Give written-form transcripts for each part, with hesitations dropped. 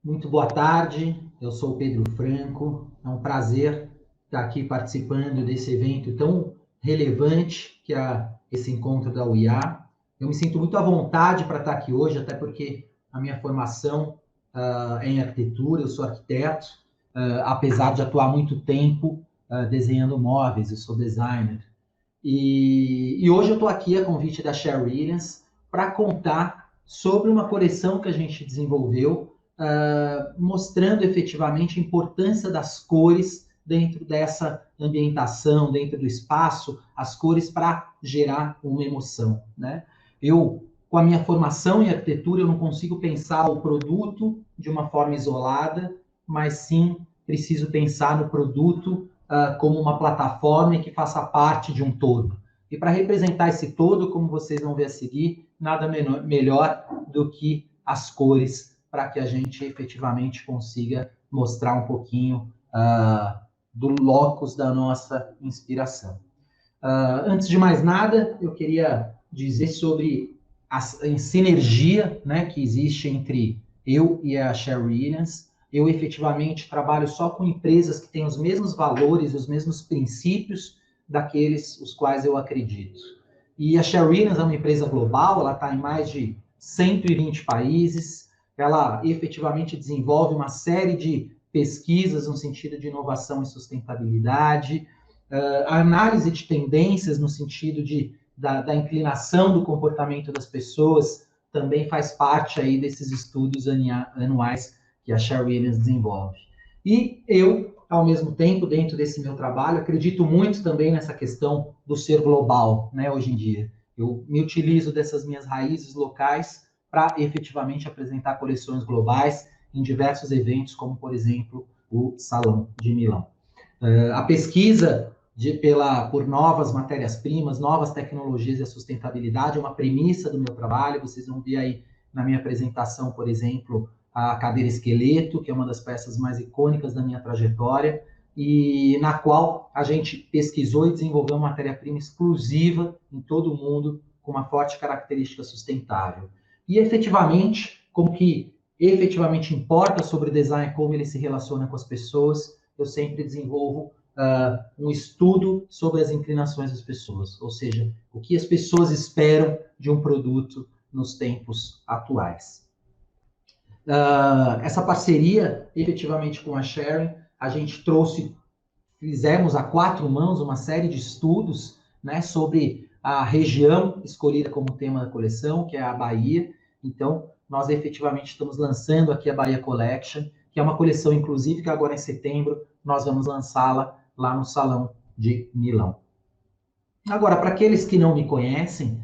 Muito boa tarde, eu sou o Pedro Franco. É um prazer estar aqui participando desse evento tão relevante que é esse encontro da UIA. Eu me sinto muito à vontade para estar aqui hoje, até porque a minha formação é em arquitetura, eu sou arquiteto, apesar de atuar muito tempo desenhando móveis, eu sou designer. E hoje eu estou aqui a convite da Sher Williams para contar sobre uma coleção que a gente desenvolveu, mostrando efetivamente a importância das cores dentro dessa ambientação, dentro do espaço, as cores para gerar uma emoção, né? Eu, com a minha formação em arquitetura, eu não consigo pensar o produto de uma forma isolada, mas sim preciso pensar no produto como uma plataforma que faça parte de um todo. E para representar esse todo, como vocês vão ver a seguir, nada melhor do que as cores para que a gente efetivamente consiga mostrar um pouquinho do locus da nossa inspiração. Antes de mais nada, eu queria dizer sobre a sinergia, né, que existe entre eu e a Sher Williams. Eu efetivamente trabalho só com empresas que têm os mesmos valores, os mesmos princípios daqueles os quais eu acredito. E a Sher Williams é uma empresa global, ela está em mais de 120 países, ela efetivamente desenvolve uma série de pesquisas no sentido de inovação e sustentabilidade, a análise de tendências no sentido da inclinação do comportamento das pessoas também faz parte aí desses estudos anuais que a Sher Williams desenvolve. E eu, ao mesmo tempo, dentro desse meu trabalho, acredito muito também nessa questão do ser global, né, hoje em dia. Eu me utilizo dessas minhas raízes locais para efetivamente apresentar coleções globais em diversos eventos, como, por exemplo, o Salão de Milão. A pesquisa por novas matérias-primas, novas tecnologias e a sustentabilidade é uma premissa do meu trabalho. Vocês vão ver aí na minha apresentação, por exemplo, a cadeira esqueleto, que é uma das peças mais icônicas da minha trajetória, e na qual a gente pesquisou e desenvolveu uma matéria-prima exclusiva em todo o mundo, com uma forte característica sustentável. E efetivamente, como que efetivamente importa sobre o design, como ele se relaciona com as pessoas, eu sempre desenvolvo um estudo sobre as inclinações das pessoas, ou seja, o que as pessoas esperam de um produto nos tempos atuais. Essa parceria, efetivamente, com a Sharon, a gente fizemos a quatro mãos uma série de estudos, né, sobre a região escolhida como tema da coleção, que é a Bahia. Então, nós efetivamente estamos lançando aqui a Bahia Collection, que é uma coleção, inclusive, que agora em setembro nós vamos lançá-la lá no Salão de Milão. Agora, para aqueles que não me conhecem,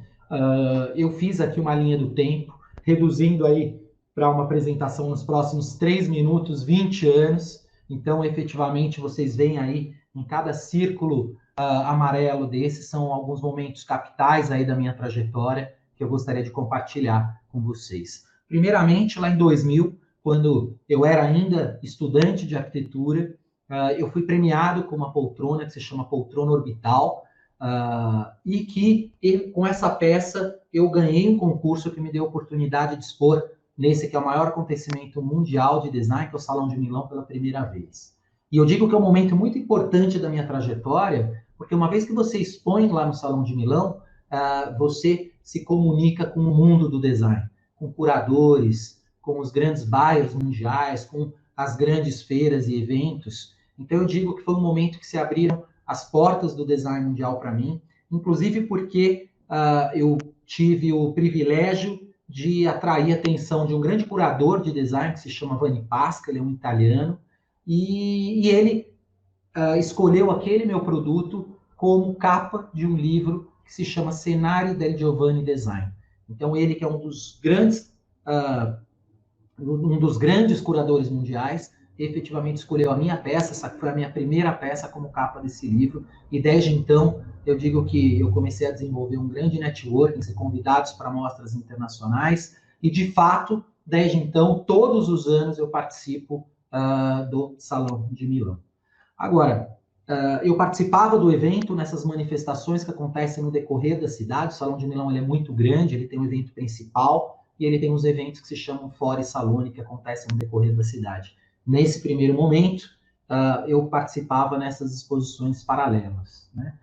eu fiz aqui uma linha do tempo, reduzindo aí para uma apresentação nos próximos 3 minutos, 20 anos. Então, efetivamente, vocês veem aí em cada círculo amarelo desse, são alguns momentos capitais aí da minha trajetória que eu gostaria de compartilhar com vocês. Primeiramente, lá em 2000, quando eu era ainda estudante de arquitetura, eu fui premiado com uma poltrona que se chama poltrona orbital, e que com essa peça eu ganhei um concurso que me deu a oportunidade de expor nesse que é o maior acontecimento mundial de design, que é o Salão de Milão, pela primeira vez. E eu digo que é um momento muito importante da minha trajetória, porque uma vez que você expõe lá no Salão de Milão, você se comunica com o mundo do design, com curadores, com os grandes bairros mundiais, com as grandes feiras e eventos. Então eu digo que foi um momento que se abriram as portas do design mundial para mim, inclusive porque eu tive o privilégio de atrair a atenção de um grande curador de design que se chama Vanni Pasca, ele é um italiano, e ele escolheu aquele meu produto como capa de um livro que se chama Scenari del Giovanni Design. Então ele que é um dos grandes curadores mundiais, efetivamente escolheu a minha peça, essa foi a minha primeira peça como capa desse livro, e desde então eu digo que eu comecei a desenvolver um grande networking, ser convidados para mostras internacionais, e de fato, desde então, todos os anos eu participo do Salão de Milão. Agora, eu participava do evento nessas manifestações que acontecem no decorrer da cidade. O Salão de Milão ele é muito grande, ele tem um evento principal, e ele tem uns eventos que se chamam Fora e Salone, que acontecem no decorrer da cidade. Nesse primeiro momento, eu participava nessas exposições paralelas, né?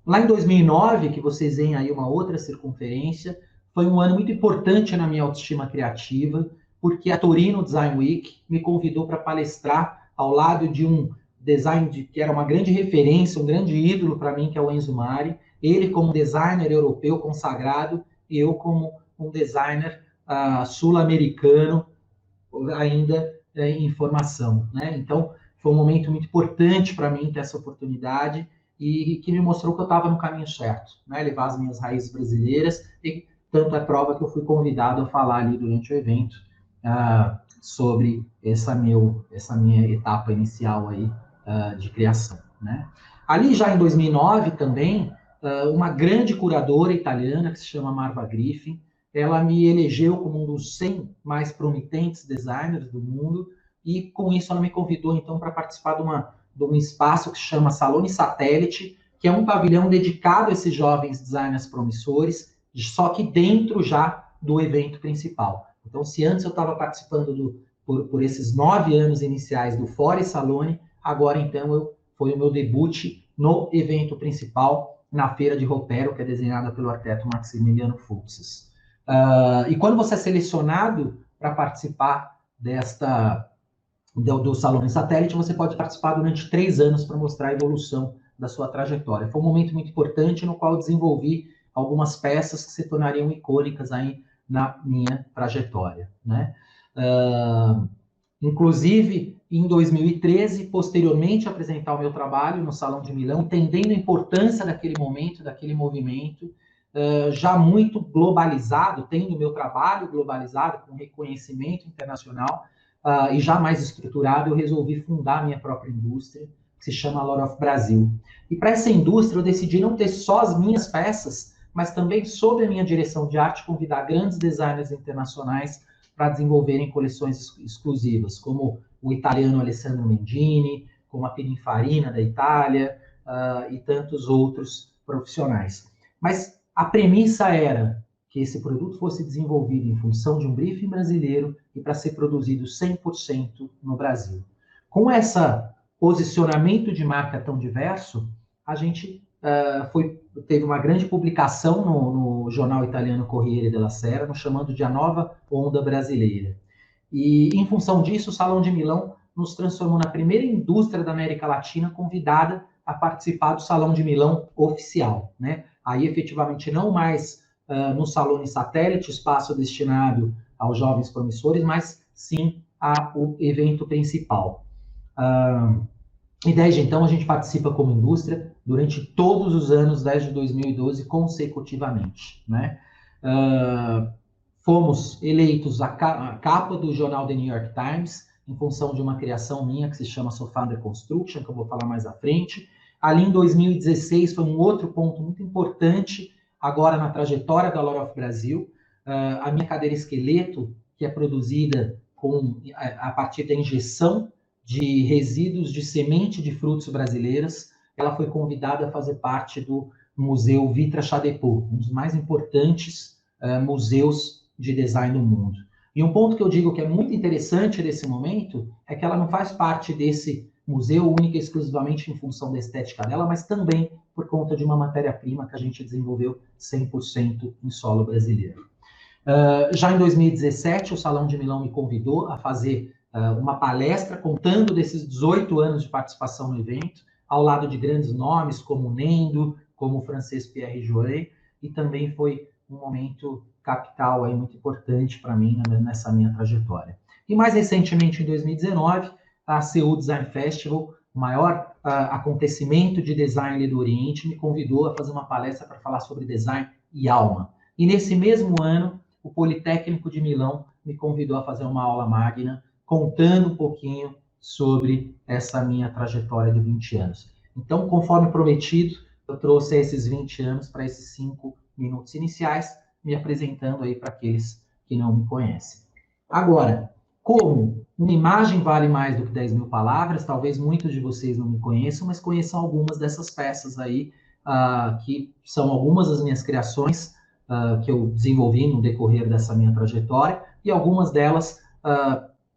Lá em 2009, que vocês veem aí uma outra circunferência, foi um ano muito importante na minha autoestima criativa, porque a Torino Design Week me convidou para palestrar ao lado de um design que era uma grande referência, um grande ídolo para mim, que é o Enzo Mari. Ele como designer europeu consagrado, e eu como um designer sul-americano, ainda em formação, né? Então, foi um momento muito importante para mim ter essa oportunidade e que me mostrou que eu estava no caminho certo, né? Levar as minhas raízes brasileiras, e tanto é prova que eu fui convidado a falar ali durante o evento sobre essa minha etapa inicial aí de criação, né? Ali já em 2009 também, uma grande curadora italiana que se chama Marva Griffin, ela me elegeu como um dos 100 mais promitentes designers do mundo, e com isso ela me convidou então para participar de um espaço que se chama Salone Satélite, que é um pavilhão dedicado a esses jovens designers promissores, só que dentro já do evento principal. Então, se antes eu estava participando por esses 9 anos iniciais do Fora e Salone, agora então foi o meu debut no evento principal, na Feira de Ropero, que é desenhada pelo arquiteto Maximiliano Fuchs. E quando você é selecionado para participar do Salão em Satélite, você pode participar durante 3 anos para mostrar a evolução da sua trajetória. Foi um momento muito importante no qual eu desenvolvi algumas peças que se tornariam icônicas aí na minha trajetória, né? Inclusive, em 2013, posteriormente a apresentar o meu trabalho no Salão de Milão, entendendo a importância daquele momento, daquele movimento, já muito globalizado, tendo o meu trabalho globalizado, com reconhecimento internacional, e já mais estruturado, eu resolvi fundar a minha própria indústria, que se chama Lot of Brasil. E para essa indústria, eu decidi não ter só as minhas peças, mas também, sob a minha direção de arte, convidar grandes designers internacionais para desenvolverem coleções exclusivas, como o italiano Alessandro Mendini, como a Pininfarina da Itália, e tantos outros profissionais. Mas a premissa era que esse produto fosse desenvolvido em função de um briefing brasileiro e para ser produzido 100% no Brasil. Com esse posicionamento de marca tão diverso, a gente teve uma grande publicação no jornal italiano Corriere della Sera, nos chamando de a nova onda brasileira. E, em função disso, o Salão de Milão nos transformou na primeira indústria da América Latina convidada a participar do Salão de Milão oficial, né? Aí, efetivamente, não mais no Salone Satélite, espaço destinado aos jovens promissores, mas sim ao evento principal. E desde então a gente participa como indústria durante todos os anos, desde 2012, consecutivamente, né? Fomos eleitos a capa do jornal The New York Times, em função de uma criação minha que se chama Sofander Construction, que eu vou falar mais à frente. Ali em 2016 foi um outro ponto muito importante, agora na trajetória da Lot of Brasil, a minha cadeira esqueleto, que é produzida a partir da injeção de resíduos de semente de frutos brasileiras, ela foi convidada a fazer parte do Museu Vitra Chadepo, um dos mais importantes museus de design do mundo. E um ponto que eu digo que é muito interessante desse momento é que ela não faz parte desse museu única e exclusivamente em função da estética dela, mas também por conta de uma matéria-prima que a gente desenvolveu 100% em solo brasileiro. Já em 2017, o Salão de Milão me convidou a fazer uma palestra contando desses 18 anos de participação no evento, ao lado de grandes nomes como Nendo, como o francês Pierre Jouret, e também foi um momento capital aí muito importante para mim nessa minha trajetória. E mais recentemente, em 2019, a Seoul Design Festival, o maior acontecimento de design do Oriente, me convidou a fazer uma palestra para falar sobre design e alma. E nesse mesmo ano, o Politécnico de Milão me convidou a fazer uma aula magna, contando um pouquinho sobre essa minha trajetória de 20 anos. Então, conforme prometido, eu trouxe esses 20 anos para esses 5 minutos iniciais, me apresentando aí para aqueles que não me conhecem. Agora, como uma imagem vale mais do que 10 mil palavras, talvez muitos de vocês não me conheçam, mas conheçam algumas dessas peças aí, que são algumas das minhas criações, que eu desenvolvi no decorrer dessa minha trajetória, e algumas delas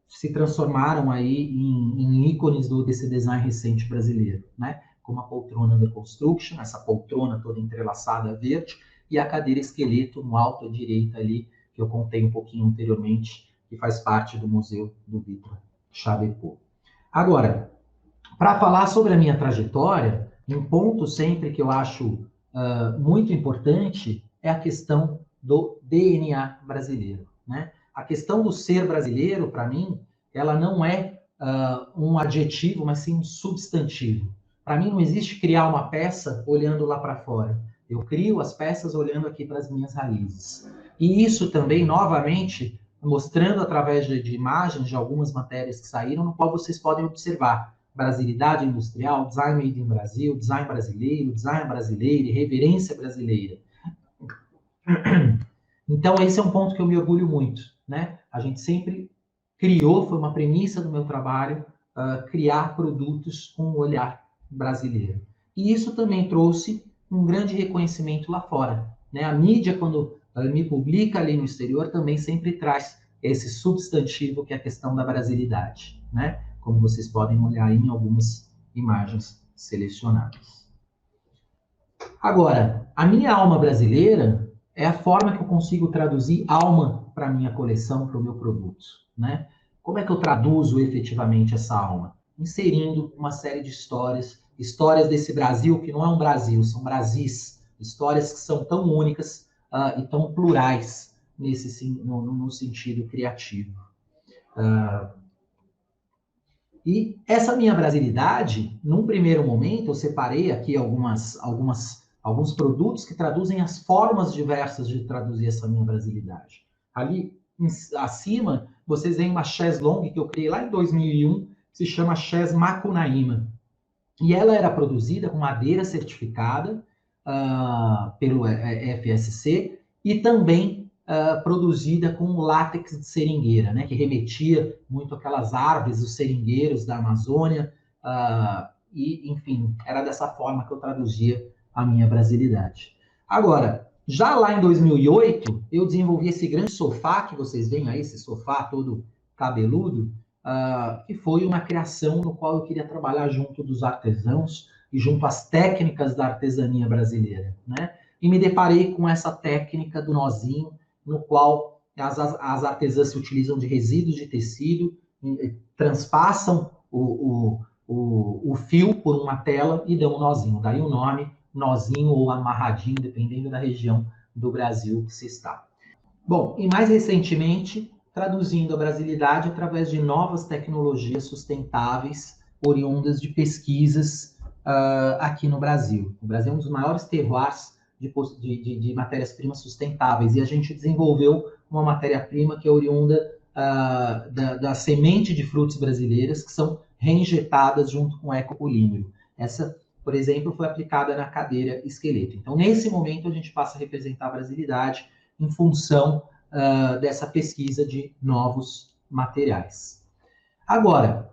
se transformaram aí em ícones desse design recente brasileiro, né? Como a poltrona da Construction, essa poltrona toda entrelaçada verde, e a cadeira esqueleto no alto à direita ali, que eu contei um pouquinho anteriormente, que faz parte do Museu do Vitor Chapecó. Agora, para falar sobre a minha trajetória, um ponto sempre que eu acho muito importante é a questão do DNA brasileiro, né? A questão do ser brasileiro, para mim, ela não é um adjetivo, mas sim um substantivo. Para mim, não existe criar uma peça olhando lá para fora. Eu crio as peças olhando aqui para as minhas raízes. E isso também, novamente, mostrando através de imagens de algumas matérias que saíram, no qual vocês podem observar brasilidade industrial, design made in Brasil, design brasileiro, reverência brasileira. Então, esse é um ponto que eu me orgulho muito, né? A gente sempre criou, foi uma premissa do meu trabalho, criar produtos com um olhar brasileiro. E isso também trouxe um grande reconhecimento lá fora, né? A mídia, quando me publica ali no exterior, também sempre traz esse substantivo que é a questão da brasilidade, né? Como vocês podem olhar aí em algumas imagens selecionadas. Agora, a minha alma brasileira é a forma que eu consigo traduzir alma para a minha coleção, para o meu produto, né? Como é que eu traduzo efetivamente essa alma? Inserindo uma série de histórias, histórias desse Brasil que não é um Brasil, são Brasis, histórias que são tão únicas e tão plurais no sentido criativo. E essa minha brasilidade, num primeiro momento, eu separei aqui alguns produtos que traduzem as formas diversas de traduzir essa minha brasilidade. Ali acima, vocês veem uma chaise longue que eu criei lá em 2001, que se chama chaise Macunaíma. E ela era produzida com madeira certificada pelo FSC e também produzida com látex de seringueira, né, que remetia muito àquelas árvores, os seringueiros da Amazônia, e, enfim, era dessa forma que eu traduzia a minha brasilidade. Agora, já lá em 2008, eu desenvolvi esse grande sofá que vocês veem aí, esse sofá todo cabeludo, que foi uma criação no qual eu queria trabalhar junto dos artesãos e junto às técnicas da artesania brasileira, né? E me deparei com essa técnica do nozinho, no qual as artesãs se utilizam de resíduos de tecido, transpassam o fio por uma tela e dão um nozinho. Daí o nome, nozinho ou amarradinho, dependendo da região do Brasil que se está. Bom, e mais recentemente, traduzindo a brasilidade através de novas tecnologias sustentáveis, oriundas de pesquisas aqui no Brasil. O Brasil é um dos maiores terroirs de matérias-primas sustentáveis, e a gente desenvolveu uma matéria-prima que é oriunda da semente de frutas brasileiras, que são reinjetadas junto com o ecopolímero. Essa, por exemplo, foi aplicada na cadeira esqueleto. Então, nesse momento, a gente passa a representar a brasilidade em função dessa pesquisa de novos materiais. Agora,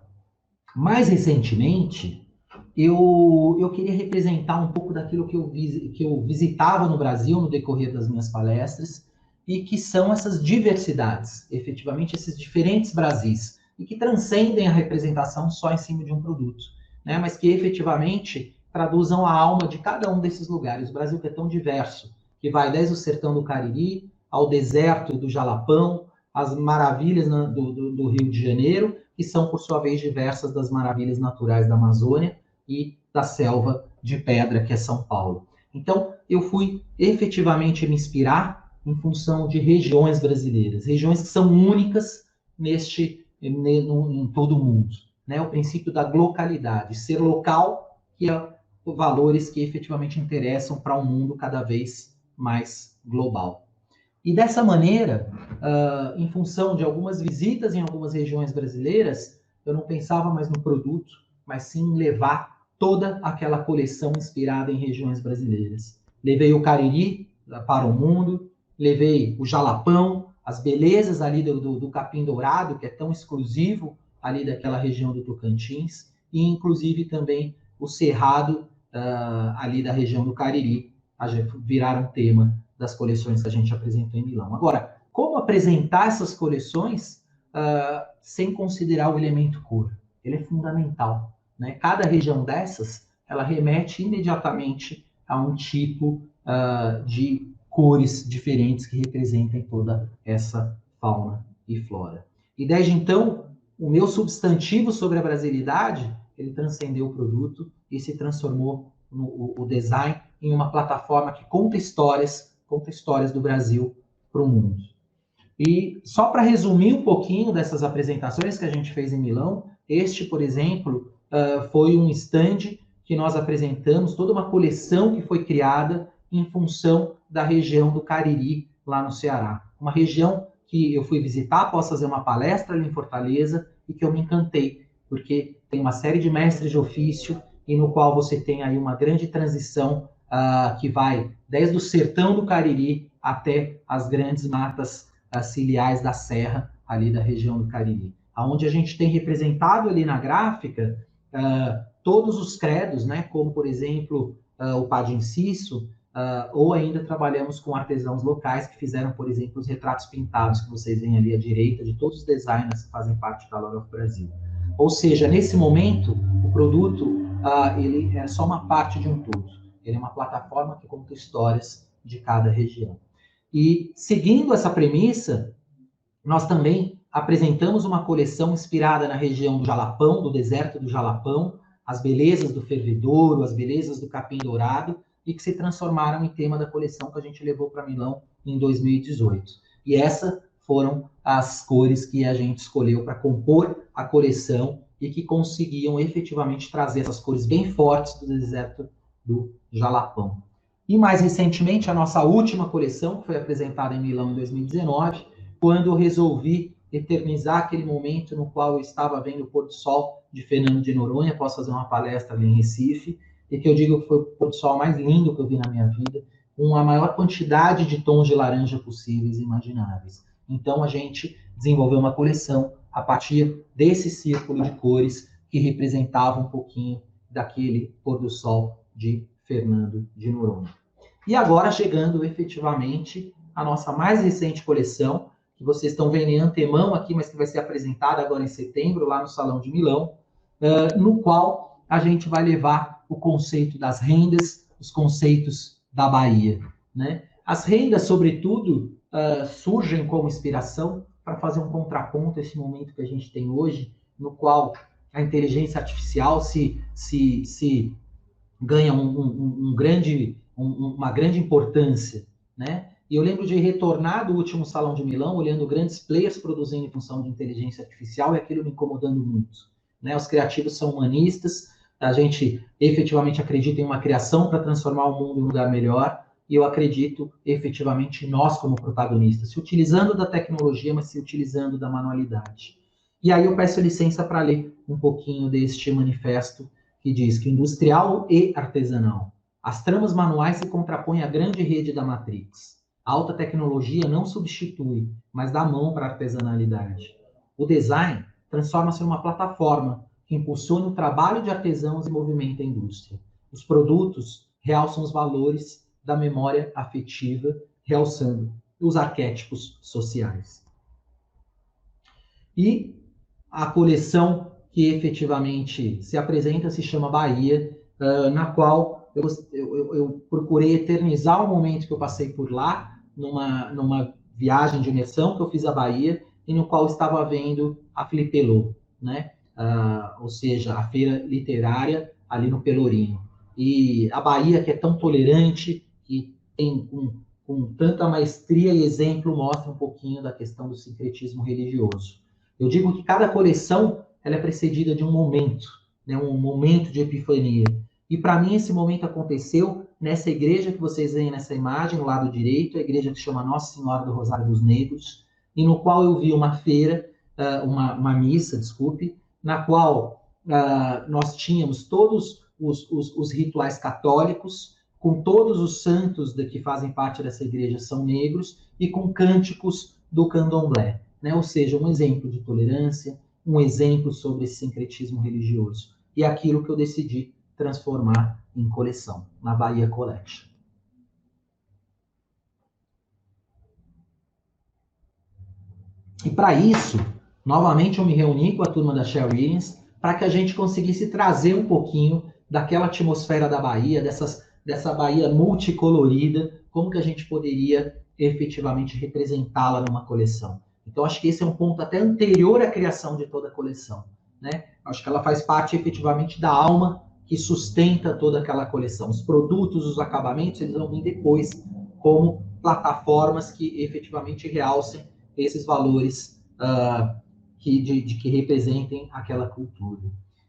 mais recentemente, eu queria representar um pouco daquilo que eu visitava no Brasil no decorrer das minhas palestras, e que são essas diversidades, efetivamente esses diferentes Brasis, e que transcendem a representação só em cima de um produto, né? Mas que efetivamente traduzam a alma de cada um desses lugares. O Brasil que é tão diverso, que vai desde o sertão do Cariri ao deserto do Jalapão, as maravilhas do Rio de Janeiro, que são, por sua vez, diversas das maravilhas naturais da Amazônia e da selva de pedra, que é São Paulo. Então, eu fui efetivamente me inspirar em função de regiões brasileiras, regiões que são únicas em todo o mundo, né? O princípio da localidade, ser local, que é valores que efetivamente interessam para um mundo cada vez mais global. E dessa maneira, em função de algumas visitas em algumas regiões brasileiras, eu não pensava mais no produto, mas sim em levar toda aquela coleção inspirada em regiões brasileiras. Levei o Cariri para o mundo, levei o Jalapão, as belezas ali do capim dourado, que é tão exclusivo ali daquela região do Tocantins, e inclusive também o cerrado ali da região do Cariri, viraram tema das coleções que a gente apresentou em Milão. Agora, como apresentar essas coleções sem considerar o elemento cor? Ele é fundamental, né? Cada região dessas, ela remete imediatamente a um tipo de cores diferentes que representem toda essa fauna e flora. E desde então, o meu substantivo sobre a brasilidade, ele transcendeu o produto e se transformou o design em uma plataforma que conta histórias do Brasil para o mundo. E só para resumir um pouquinho dessas apresentações que a gente fez em Milão, este, por exemplo, foi um stand que nós apresentamos, toda uma coleção que foi criada em função da região do Cariri, lá no Ceará. Uma região que eu fui visitar, posso fazer uma palestra ali em Fortaleza, e que eu me encantei, porque tem uma série de mestres de ofício, e no qual você tem aí uma grande transição que vai desde o sertão do Cariri até as grandes matas ciliares da serra, ali da região do Cariri. Onde a gente tem representado ali na gráfica todos os credos, né, como, por exemplo, o Padinciso, ou ainda trabalhamos com artesãos locais que fizeram, por exemplo, os retratos pintados que vocês veem ali à direita, de todos os designers que fazem parte da Lore of Brasil. Ou seja, nesse momento, o produto ele é só uma parte de um todo. Ele é uma plataforma que conta histórias de cada região. E, seguindo essa premissa, nós também apresentamos uma coleção inspirada na região do Jalapão, do deserto do Jalapão, as belezas do fervedouro, as belezas do capim dourado, e que se transformaram em tema da coleção que a gente levou para Milão em 2018. E essas foram as cores que a gente escolheu para compor a coleção e que conseguiam efetivamente trazer essas cores bem fortes do deserto do Jalapão. E mais recentemente, a nossa última coleção, que foi apresentada em Milão em 2019, quando eu resolvi eternizar aquele momento no qual eu estava vendo o pôr do sol de Fernando de Noronha. Posso fazer uma palestra ali em Recife, e que eu digo que foi o pôr do sol mais lindo que eu vi na minha vida, com a maior quantidade de tons de laranja possíveis e imagináveis. Então, a gente desenvolveu uma coleção a partir desse círculo de cores que representava um pouquinho daquele pôr do sol de Fernando de Noronha. E agora, chegando efetivamente à nossa mais recente coleção, que vocês estão vendo em antemão aqui, mas que vai ser apresentada agora em setembro, lá no Salão de Milão, no qual a gente vai levar o conceito das rendas, os conceitos da Bahia, né? As rendas, sobretudo, surgem como inspiração para fazer um contraponto a esse momento que a gente tem hoje, no qual a inteligência artificial se ganha uma grande importância, né? E eu lembro de retornar do último Salão de Milão, olhando grandes players produzindo em função de inteligência artificial, e aquilo me incomodando muito, né? Os criativos são humanistas, a gente efetivamente acredita em uma criação para transformar o mundo em um lugar melhor, e eu acredito efetivamente em nós como protagonistas, se utilizando da tecnologia, mas se utilizando da manualidade. E aí eu peço licença para ler um pouquinho deste manifesto, que diz que industrial e artesanal. As tramas manuais se contrapõem à grande rede da Matrix. A alta tecnologia não substitui, mas dá mão para a artesanalidade. O design transforma-se em uma plataforma que impulsiona o trabalho de artesãos e movimenta a indústria. Os produtos realçam os valores da memória afetiva, realçando os arquétipos sociais. E a coleção que efetivamente se apresenta se chama Bahia, na qual eu procurei eternizar o momento que eu passei por lá, numa viagem de imersão que eu fiz à Bahia, e no qual estava vendo a Filipelô, né? Ou seja, a feira literária ali no Pelourinho. E a Bahia, que é tão tolerante, que tem com tanta maestria e exemplo, mostra um pouquinho da questão do sincretismo religioso. Eu digo que cada coleção ela é precedida de um momento, né? Um momento de epifania. E para mim esse momento aconteceu nessa igreja que vocês veem nessa imagem, no lado direito, a igreja que chama Nossa Senhora do Rosário dos Negros, e no qual eu vi uma feira, uma missa, desculpe, na qual nós tínhamos todos os rituais católicos, com todos os santos que fazem parte dessa igreja são negros, e com cânticos do candomblé, né? Ou seja, um exemplo de tolerância, um exemplo sobre esse sincretismo religioso. E aquilo que eu decidi transformar em coleção, na Bahia Collection. E para isso, novamente eu me reuni com a turma da Shell Williams para que a gente conseguisse trazer um pouquinho daquela atmosfera da Bahia, dessa Bahia multicolorida, como que a gente poderia efetivamente representá-la numa coleção. Então, acho que esse é um ponto até anterior à criação de toda a coleção, né? Acho que ela faz parte efetivamente da alma que sustenta toda aquela coleção. Os produtos, os acabamentos, eles vão vir depois como plataformas que efetivamente realcem esses valores que representem aquela cultura.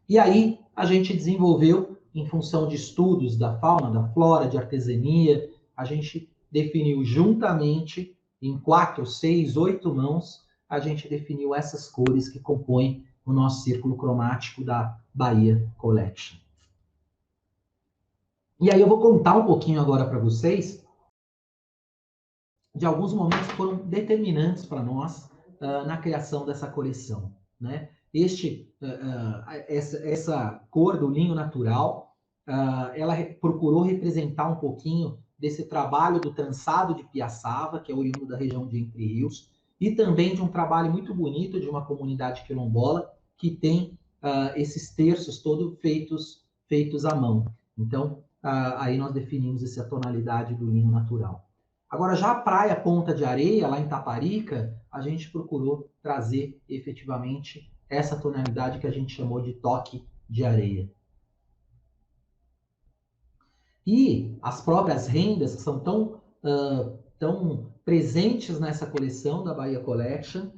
E aí a gente desenvolveu, em função de estudos da fauna, da flora, de artesania, a gente definiu juntamente, em 4, 6, 8 mãos, a gente definiu essas cores que compõem o nosso círculo cromático da Bahia Collection. E aí eu vou contar um pouquinho agora para vocês de alguns momentos que foram determinantes para nós na criação dessa coleção, né? Essa cor do linho natural, ela procurou representar um pouquinho desse trabalho do trançado de piaçava, que é oriundo da região de Entre Rios, e também de um trabalho muito bonito de uma comunidade quilombola que tem esses terços todos feitos à mão. Então, aí nós definimos essa tonalidade do linho natural. Agora, já a praia Ponta de Areia, lá em Taparica, a gente procurou trazer efetivamente essa tonalidade que a gente chamou de toque de areia. E as próprias rendas, que são tão presentes nessa coleção da Bahia Collection,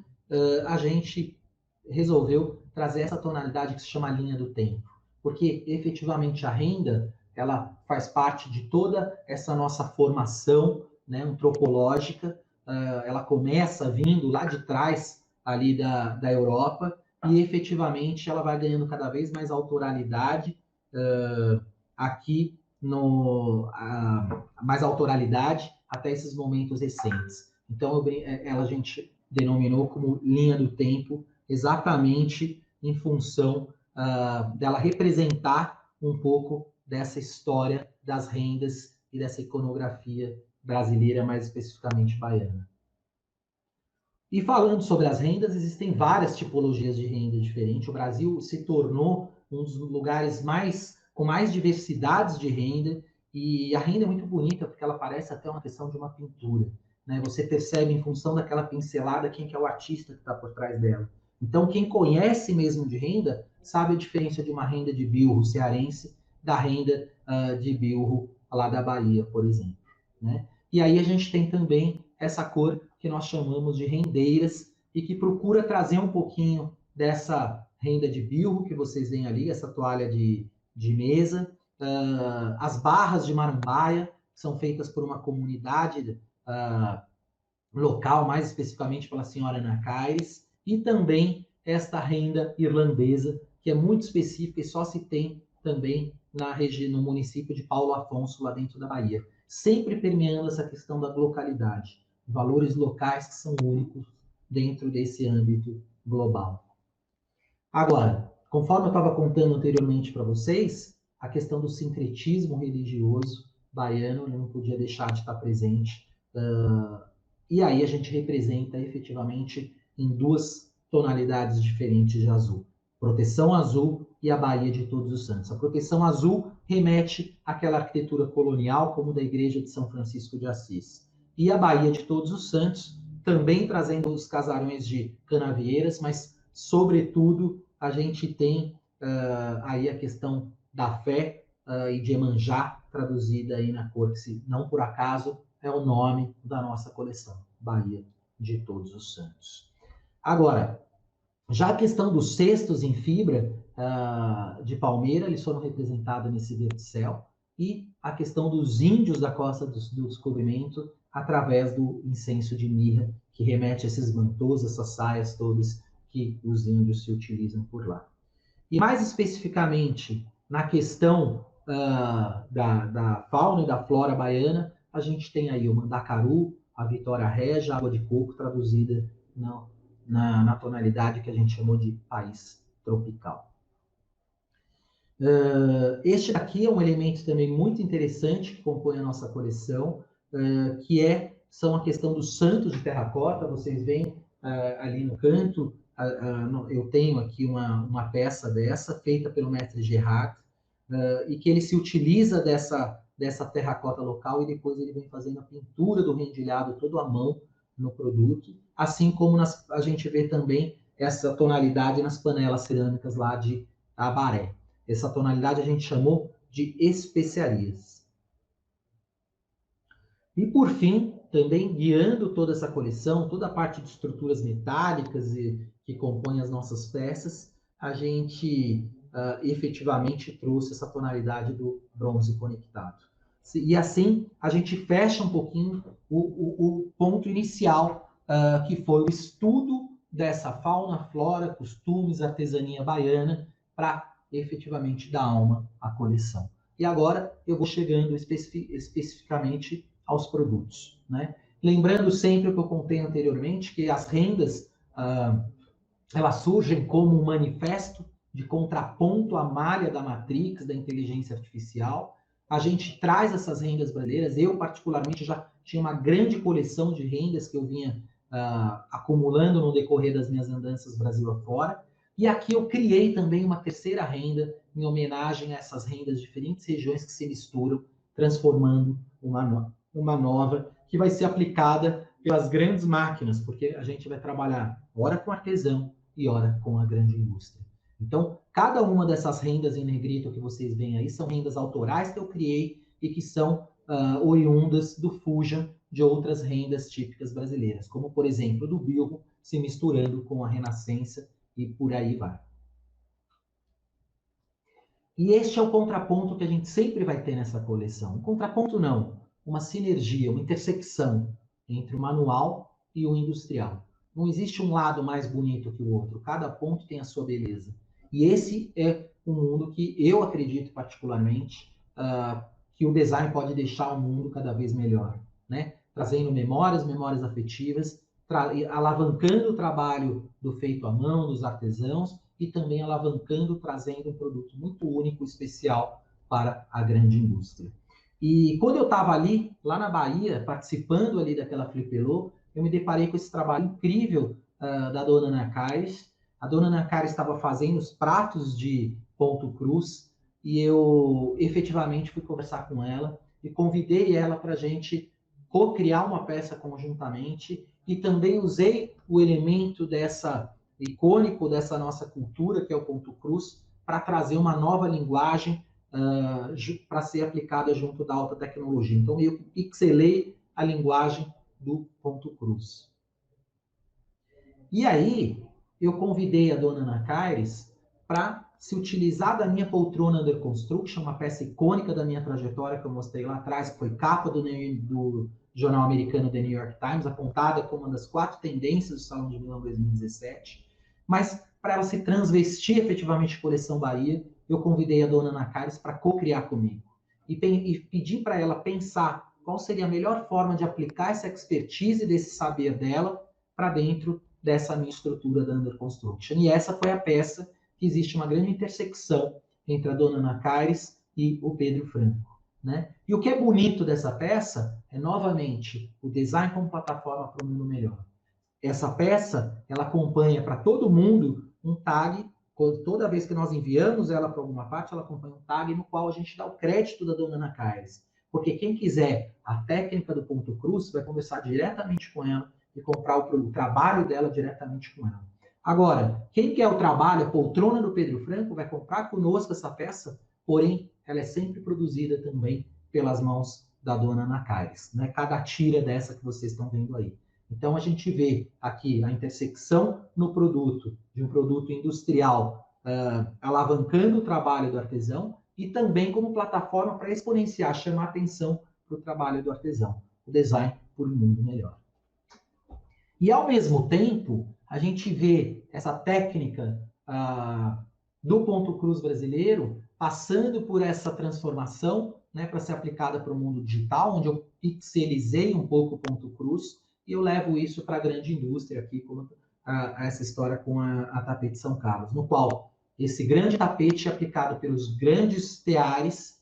a gente resolveu trazer essa tonalidade que se chama linha do tempo. Porque, efetivamente, a renda, ela faz parte de toda essa nossa formação, né, antropológica. Ela começa vindo lá de trás, ali da Europa, e efetivamente ela vai ganhando cada vez mais autoralidade aqui mais autoralidade até esses momentos recentes. Então, a gente denominou como linha do tempo exatamente em função dela representar um pouco dessa história das rendas e dessa iconografia brasileira, mais especificamente baiana. E falando sobre as rendas, existem várias tipologias de renda diferentes. O Brasil se tornou um dos lugares com mais diversidades de renda, e a renda é muito bonita porque ela parece até uma questão de uma pintura, né? Você percebe em função daquela pincelada quem que é o artista que está por trás dela. Então, quem conhece mesmo de renda sabe a diferença de uma renda de bilro cearense da renda de bilro lá da Bahia, por exemplo, né? E aí a gente tem também essa cor que nós chamamos de rendeiras e que procura trazer um pouquinho dessa renda de bilro que vocês veem ali, essa toalha de mesa, as barras de marambaia, que são feitas por uma comunidade local, mais especificamente pela senhora Ana Caires, e também esta renda irlandesa, que é muito específica e só se tem também no município de Paulo Afonso, lá dentro da Bahia. Sempre permeando essa questão da localidade, valores locais que são únicos dentro desse âmbito global. Agora, conforme eu estava contando anteriormente para vocês, a questão do sincretismo religioso baiano não podia deixar de estar presente. E aí a gente representa efetivamente em duas tonalidades diferentes de azul. Proteção azul e a Baía de Todos os Santos. A proteção azul remete àquela arquitetura colonial, como da Igreja de São Francisco de Assis. E a Baía de Todos os Santos, também trazendo os casarões de Canavieiras, mas, sobretudo, a gente tem aí a questão da fé e de Iemanjá, traduzida aí na cor, que não por acaso é o nome da nossa coleção, Baía de Todos os Santos. Agora, já a questão dos cestos em fibra de palmeira, eles foram representados nesse verticel, e a questão dos índios da costa do descobrimento através do incenso de mirra, que remete a esses mantôs, essas saias todas que os índios se utilizam por lá. E mais especificamente, na questão da fauna e da flora baiana, a gente tem aí o mandacaru, a vitória régia, a água de coco, traduzida na tonalidade que a gente chamou de país tropical. Este aqui é um elemento também muito interessante que compõe a nossa coleção, são a questão dos santos de terracota. Vocês veem ali no canto, eu tenho aqui uma peça dessa, feita pelo mestre Gerard, e que ele se utiliza dessa terracota local e depois ele vem fazendo a pintura do rendilhado todo à mão no produto, assim como a gente vê também essa tonalidade nas panelas cerâmicas lá de Abaré. Essa tonalidade a gente chamou de especiarias. E por fim, também guiando toda essa coleção, toda a parte de estruturas metálicas que compõem as nossas peças, a gente efetivamente trouxe essa tonalidade do bronze conectado. E assim a gente fecha um pouquinho o ponto inicial, que foi o estudo dessa fauna, flora, costumes, artesania baiana, para efetivamente dar alma à coleção. E agora eu vou chegando especificamente aos produtos, né? Lembrando sempre o que eu contei anteriormente, que as rendas, elas surgem como um manifesto de contraponto à malha da Matrix, da inteligência artificial. A gente traz essas rendas brasileiras. Eu, particularmente, já tinha uma grande coleção de rendas que eu vinha acumulando no decorrer das minhas andanças Brasil afora. E aqui eu criei também uma terceira renda em homenagem a essas rendas de diferentes regiões que se misturam, transformando uma nova que vai ser aplicada pelas grandes máquinas, porque a gente vai trabalhar ora com artesão e ora com a grande indústria. Então, cada uma dessas rendas em negrito que vocês veem aí são rendas autorais que eu criei e que são oriundas do Fusion de outras rendas típicas brasileiras, como, por exemplo, do bilbo se misturando com a renascença e por aí vai. E este é o contraponto que a gente sempre vai ter nessa coleção. Um contraponto não, uma sinergia, uma intersecção entre o manual e o industrial. Não existe um lado mais bonito que o outro, cada ponto tem a sua beleza. E esse é um mundo que eu acredito particularmente que o design pode deixar o mundo cada vez melhor, né? Trazendo memórias afetivas, alavancando o trabalho do feito à mão, dos artesãos, e também alavancando, trazendo um produto muito único, especial para a grande indústria. E quando eu estava ali, lá na Bahia, participando ali daquela Flipelô, eu me deparei com esse trabalho incrível da dona Ana Caires. A dona Ana Caires estava fazendo os pratos de ponto cruz e eu efetivamente fui conversar com ela e convidei ela para a gente co-criar uma peça conjuntamente e também usei o elemento icônico dessa nossa cultura, que é o ponto cruz, para trazer uma nova linguagem para ser aplicada junto da alta tecnologia. Então, eu pixelei a linguagem do ponto cruz. E aí, eu convidei a dona Ana Caires para se utilizar da minha poltrona Under Construction, uma peça icônica da minha trajetória que eu mostrei lá atrás, que foi capa do jornal americano The New York Times, apontada como uma das 4 tendências do Salão de Milão 2017. Mas, para ela se transvestir efetivamente de Coleção Bahia, eu convidei a dona Ana Caires para co-criar comigo. E pedi para ela pensar qual seria a melhor forma de aplicar essa expertise desse saber dela para dentro dessa minha estrutura da Under Construction. E essa foi a peça que existe uma grande intersecção entre a dona Ana Caires e o Pedro Franco, né? E o que é bonito dessa peça é, novamente, o design como plataforma para um mundo melhor. Essa peça, ela acompanha para todo mundo um tag, toda vez que nós enviamos ela para alguma parte, ela acompanha um tag no qual a gente dá o crédito da dona Ana Caires. Porque quem quiser a técnica do ponto cruz vai conversar diretamente com ela e comprar o trabalho dela diretamente com ela. Agora, quem quer o trabalho, a poltrona do Pedro Franco, vai comprar conosco essa peça, porém, ela é sempre produzida também pelas mãos da dona Ana Caires, né? Cada tira dessa que vocês estão vendo aí. Então, a gente vê aqui a intersecção no produto, de um produto industrial, alavancando o trabalho do artesão, e também como plataforma para exponenciar, chamar atenção para o trabalho do artesão. O design por um mundo melhor. E, ao mesmo tempo, a gente vê essa técnica do ponto cruz brasileiro passando por essa transformação, né, para ser aplicada para o mundo digital, onde eu pixelizei um pouco o ponto cruz e eu levo isso para a grande indústria aqui, como essa história com a Tapete São Carlos, no qual esse grande tapete é aplicado pelos grandes teares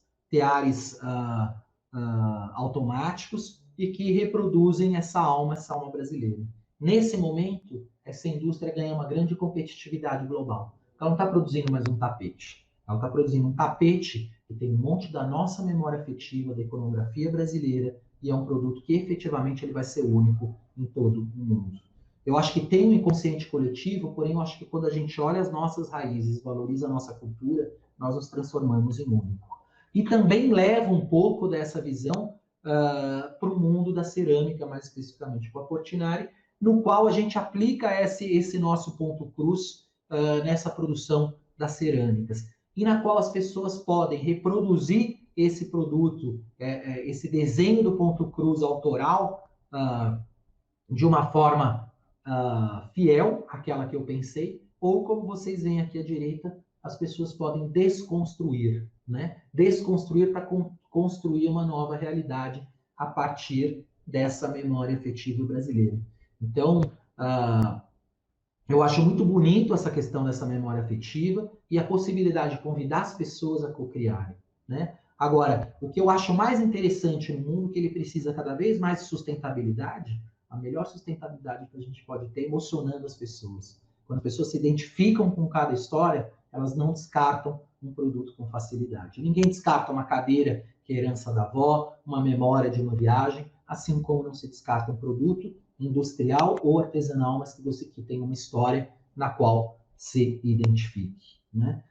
automáticos e que reproduzem essa alma brasileira. Nesse momento, essa indústria ganha uma grande competitividade global. Ela não está produzindo mais um tapete. Ela está produzindo um tapete que tem um monte da nossa memória afetiva, da iconografia brasileira, e é um produto que efetivamente ele vai ser único em todo o mundo. Eu acho que tem um inconsciente coletivo, porém eu acho que quando a gente olha as nossas raízes, valoriza a nossa cultura, nós nos transformamos em único. E também leva um pouco dessa visão para o mundo da cerâmica, mais especificamente com a Portinari, no qual a gente aplica esse nosso ponto cruz nessa produção das cerâmicas, e na qual as pessoas podem reproduzir esse produto, esse desenho do ponto cruz autoral, de uma forma fiel àquela que eu pensei, ou como vocês veem aqui à direita, as pessoas podem desconstruir, né? Desconstruir para construir uma nova realidade a partir dessa memória afetiva brasileira. Então, eu acho muito bonito essa questão dessa memória afetiva e a possibilidade de convidar as pessoas a co-criarem, né? Agora, o que eu acho mais interessante no mundo, que ele precisa cada vez mais de sustentabilidade, a melhor sustentabilidade que a gente pode ter emocionando as pessoas. Quando as pessoas se identificam com cada história, elas não descartam um produto com facilidade. Ninguém descarta uma cadeira que é herança da avó, uma memória de uma viagem, assim como não se descarta um produto industrial ou artesanal, mas que tem uma história na qual se identifique, né?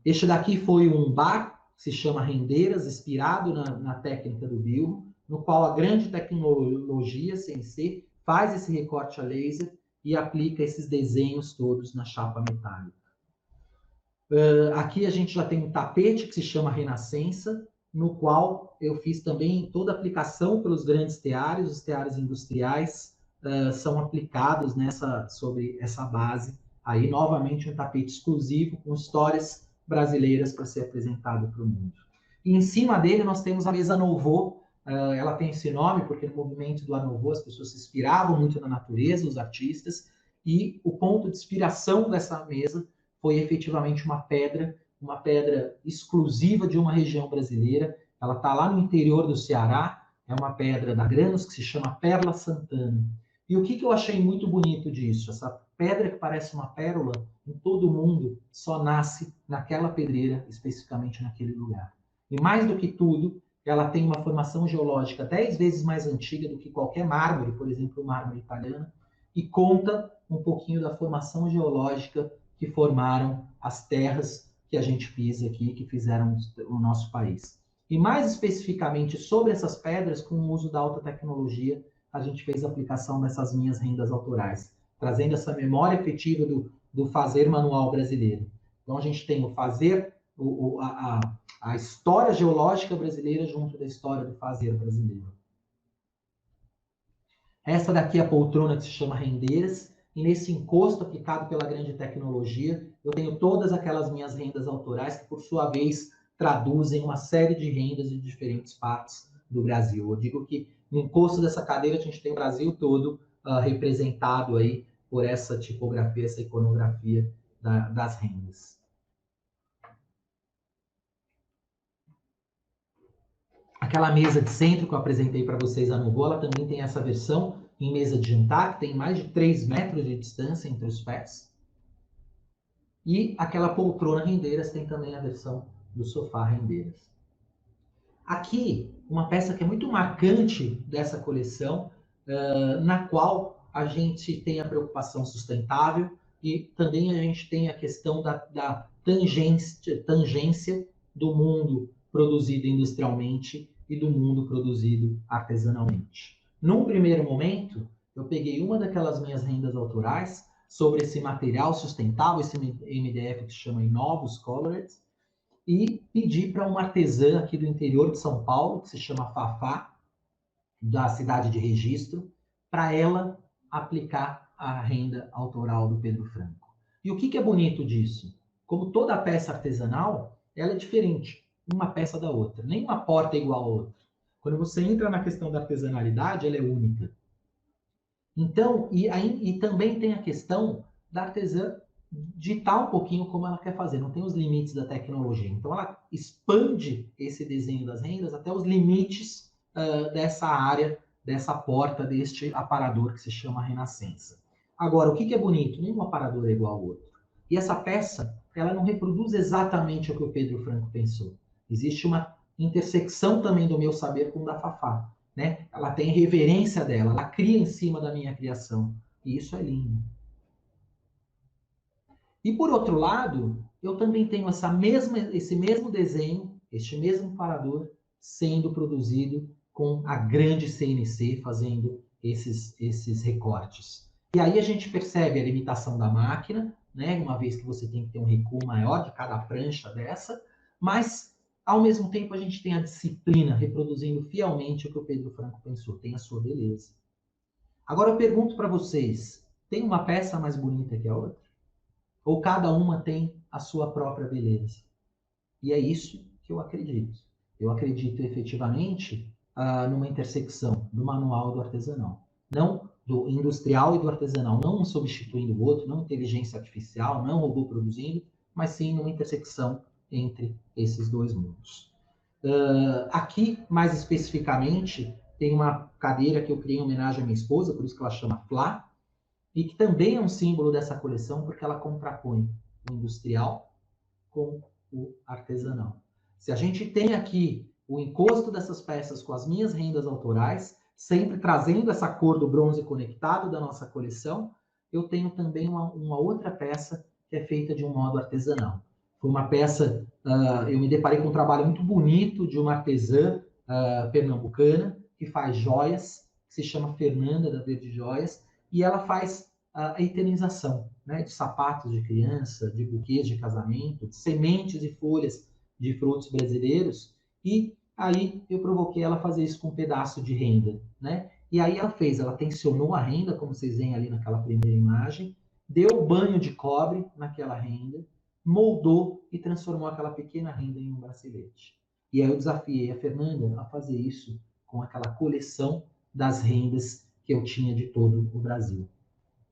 Este daqui foi um bar, se chama Rendeiras, inspirado na técnica do Bilro, no qual a grande tecnologia CNC faz esse recorte a laser e aplica esses desenhos todos na chapa metálica. Aqui a gente já tem um tapete que se chama Renascença, no qual eu fiz também toda a aplicação pelos grandes teares, os teares industriais são aplicados sobre essa base. Aí, novamente, um tapete exclusivo com histórias brasileiras para ser apresentado para o mundo. E em cima dele nós temos a mesa Nouveau, ela tem esse nome porque no movimento do Art Nouveau as pessoas se inspiravam muito na natureza, os artistas, e o ponto de inspiração dessa mesa foi efetivamente uma pedra exclusiva de uma região brasileira. Ela está lá no interior do Ceará, é uma pedra da Granos que se chama Pérola Santana. E o que eu achei muito bonito disso? Essa pedra que parece uma pérola, em todo o mundo, só nasce naquela pedreira, especificamente naquele lugar. E mais do que tudo, ela tem uma formação geológica 10 vezes mais antiga do que qualquer mármore, por exemplo, o mármore italiano, e conta um pouquinho da formação geológica que formaram as terras que a gente pisa aqui, que fizeram o nosso país. E mais especificamente sobre essas pedras, com o uso da alta tecnologia, a gente fez a aplicação dessas minhas rendas autorais, trazendo essa memória efetiva do fazer manual brasileiro. Então a gente tem o fazer, a história geológica brasileira junto da história do fazer brasileiro. Essa daqui é a poltrona que se chama Rendeiras, e nesse encosto aplicado pela grande tecnologia, eu tenho todas aquelas minhas rendas autorais que, por sua vez, traduzem uma série de rendas de diferentes partes do Brasil. Eu digo que no encosto dessa cadeira a gente tem o Brasil todo representado aí por essa tipografia, essa iconografia das rendas. Aquela mesa de centro que eu apresentei para vocês, a Nouveau, ela também tem essa versão em mesa de jantar, que tem mais de 3 metros de distância entre os pés. E aquela poltrona Rendeiras tem também a versão do sofá Rendeiras. Aqui, uma peça que é muito marcante dessa coleção, na qual a gente tem a preocupação sustentável e também a gente tem a questão da tangência do mundo produzido industrialmente e do mundo produzido artesanalmente. Num primeiro momento, eu peguei uma daquelas minhas rendas autorais sobre esse material sustentável, esse MDF que se chama Novos Colored, e pedi para uma artesã aqui do interior de São Paulo, que se chama Fafá, da cidade de Registro, para ela aplicar a renda autoral do Pedro Franco. E o que é bonito disso? Como toda peça artesanal, ela é diferente, uma peça da outra. Nenhuma porta é igual a outra. Quando você entra na questão da artesanalidade, ela é única. Então, e também tem a questão da artesã ditar um pouquinho como ela quer fazer, não tem os limites da tecnologia. Então, ela expande esse desenho das rendas até os limites dessa área dessa porta deste aparador que se chama Renascença. Agora, o que é bonito? Nenhum aparador é igual ao outro. E essa peça, ela não reproduz exatamente o que o Pedro Franco pensou. Existe uma intersecção também do meu saber com o da Fafá, né? Ela tem reverência dela, ela cria em cima da minha criação. E isso é lindo. E por outro lado, eu também tenho esse mesmo desenho, este mesmo parador, sendo produzido com a grande CNC fazendo esses recortes. E aí a gente percebe a limitação da máquina, né? Uma vez que você tem que ter um recuo maior de cada prancha dessa, mas ao mesmo tempo a gente tem a disciplina reproduzindo fielmente o que o Pedro Franco pensou, tem a sua beleza. Agora eu pergunto para vocês, tem uma peça mais bonita que a outra? Ou cada uma tem a sua própria beleza? E é isso que eu acredito. Eu acredito efetivamente numa intersecção do manual e do artesanal. Não do industrial e do artesanal, não um substituindo o outro, não inteligência artificial, não robô produzindo, mas sim numa intersecção entre esses dois mundos. Aqui, mais especificamente, tem uma cadeira que eu criei em homenagem à minha esposa, por isso que ela chama Flá, e que também é um símbolo dessa coleção, porque ela contrapõe o industrial com o artesanal. Se a gente tem aqui o encosto dessas peças com as minhas rendas autorais, sempre trazendo essa cor do bronze conectado da nossa coleção, eu tenho também uma outra peça que é feita de um modo artesanal. Foi uma peça, eu me deparei com um trabalho muito bonito de uma artesã pernambucana, que faz joias, que se chama Fernanda da Verde Joias, e ela faz a eternização, né, de sapatos de criança, de buquês de casamento, de sementes e folhas de frutos brasileiros, e aí eu provoquei ela a fazer isso com um pedaço de renda, né? E aí ela tensionou a renda, como vocês veem ali naquela primeira imagem, deu banho de cobre naquela renda, moldou e transformou aquela pequena renda em um bracelete. E aí eu desafiei a Fernanda a fazer isso com aquela coleção das rendas que eu tinha de todo o Brasil.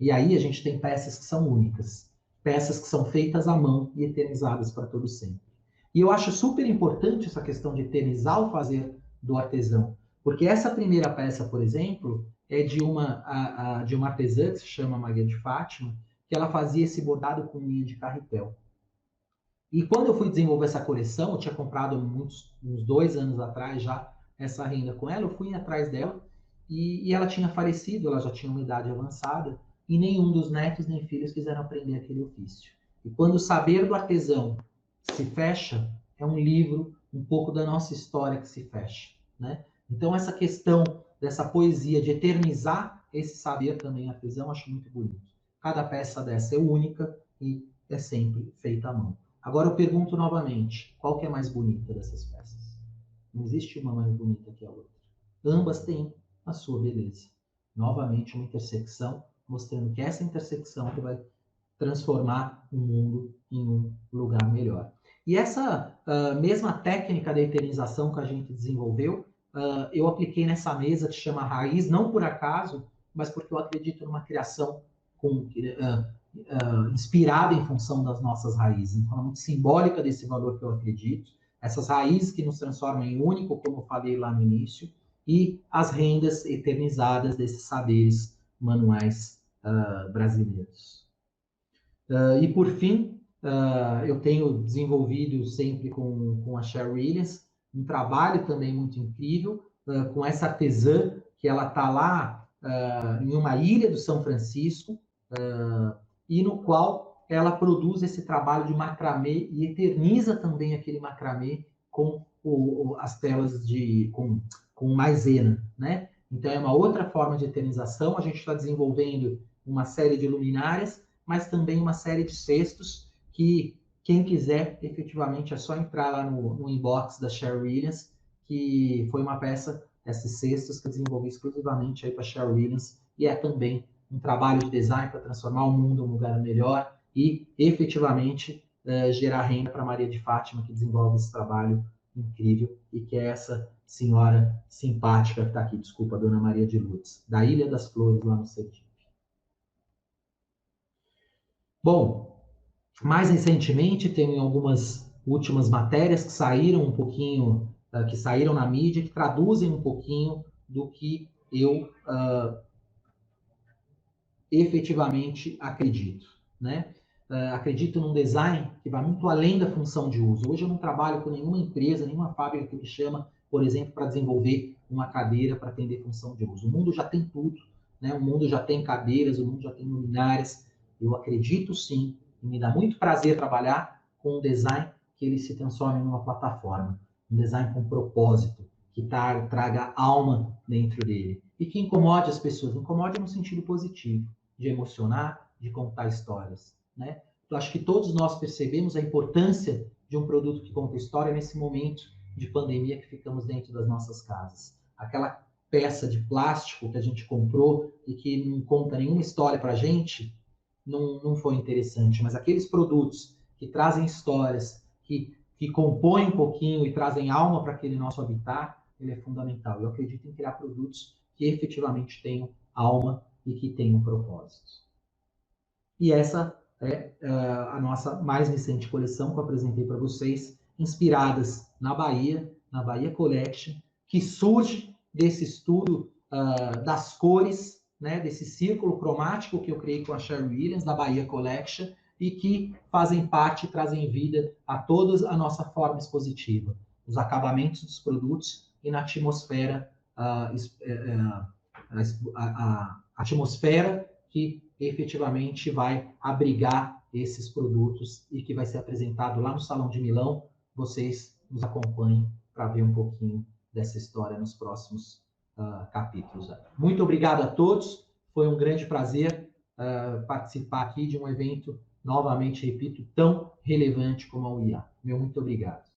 E aí a gente tem peças que são únicas, peças que são feitas à mão e eternizadas para todo sempre. E eu acho super importante essa questão de eternizar o fazer do artesão, porque essa primeira peça, por exemplo, é de uma artesã que se chama Maria de Fátima, que ela fazia esse bordado com linha de carretel. E quando eu fui desenvolver essa coleção, eu tinha comprado uns 2 anos atrás já essa renda com ela, eu fui atrás dela e ela tinha falecido, ela já tinha uma idade avançada, e nenhum dos netos nem filhos quiseram aprender aquele ofício. E quando o saber do artesão se fecha, é um livro, um pouco da nossa história que se fecha, né? Então essa questão dessa poesia de eternizar esse saber também artesão, acho muito bonito. Cada peça dessa é única e é sempre feita à mão. Agora eu pergunto novamente, qual que é a mais bonita dessas peças? Não existe uma mais bonita que a outra. Ambas têm a sua beleza. Novamente uma intersecção, mostrando que essa intersecção que vai transformar o mundo em um lugar melhor. E essa mesma técnica da eternização que a gente desenvolveu, eu apliquei nessa mesa que chama Raiz, não por acaso, mas porque eu acredito numa criação inspirada em função das nossas raízes. Então, é muito simbólica desse valor que eu acredito. Essas raízes que nos transformam em único, como eu falei lá no início, e as rendas eternizadas desses saberes manuais brasileiros. E por fim, eu tenho desenvolvido sempre com a Sher Williams um trabalho também muito incrível com essa artesã que ela está lá em uma ilha do São Francisco e no qual ela produz esse trabalho de macramê e eterniza também aquele macramê com as telas com maisena, né? Então é uma outra forma de eternização. A gente está desenvolvendo uma série de luminárias, mas também uma série de cestos que quem quiser, efetivamente, é só entrar lá no inbox da Sher Williams, que foi uma peça, esses cestos que eu desenvolvi exclusivamente para Sher Williams, e é também um trabalho de design para transformar o mundo em um lugar melhor e, efetivamente, gerar renda para Maria de Fátima, que desenvolve esse trabalho incrível e que é essa senhora simpática que está aqui, desculpa, Dona Maria de Lourdes, da Ilha das Flores, lá no Sergipe. Bom, mais recentemente, tem algumas últimas matérias que saíram um pouquinho, que saíram na mídia, que traduzem um pouquinho do que eu efetivamente acredito, né? Acredito num design que vai muito além da função de uso. Hoje eu não trabalho com nenhuma empresa, nenhuma fábrica que me chama, por exemplo, para desenvolver uma cadeira para atender função de uso. O mundo já tem tudo, né? O mundo já tem cadeiras, o mundo já tem luminárias. Eu acredito sim, e me dá muito prazer trabalhar com um design que ele se transforme em uma plataforma, um design com propósito, que traga alma dentro dele e que incomode as pessoas, incomode no sentido positivo, de emocionar, de contar histórias, né? Eu acho que todos nós percebemos a importância de um produto que conta história nesse momento de pandemia que ficamos dentro das nossas casas. Aquela peça de plástico que a gente comprou e que não conta nenhuma história para a gente, não foi interessante. Mas aqueles produtos que trazem histórias, que compõem um pouquinho e trazem alma para aquele nosso habitat, ele é fundamental. Eu acredito em criar produtos que efetivamente tenham alma e que tenham propósitos. E essa é a nossa mais recente coleção que eu apresentei para vocês, inspiradas na Bahia Collection, que surge desse estudo das cores, né, desse círculo cromático que eu criei com a Sherry Williams, da Bahia Collection, e que fazem parte, trazem vida a toda a nossa forma expositiva, os acabamentos dos produtos e na atmosfera, a atmosfera que efetivamente vai abrigar esses produtos e que vai ser apresentado lá no Salão de Milão. Vocês nos acompanhem para ver um pouquinho dessa história nos próximos capítulos. Muito obrigado a todos, foi um grande prazer participar aqui de um evento, novamente, repito, tão relevante como a UIA. Meu muito obrigado.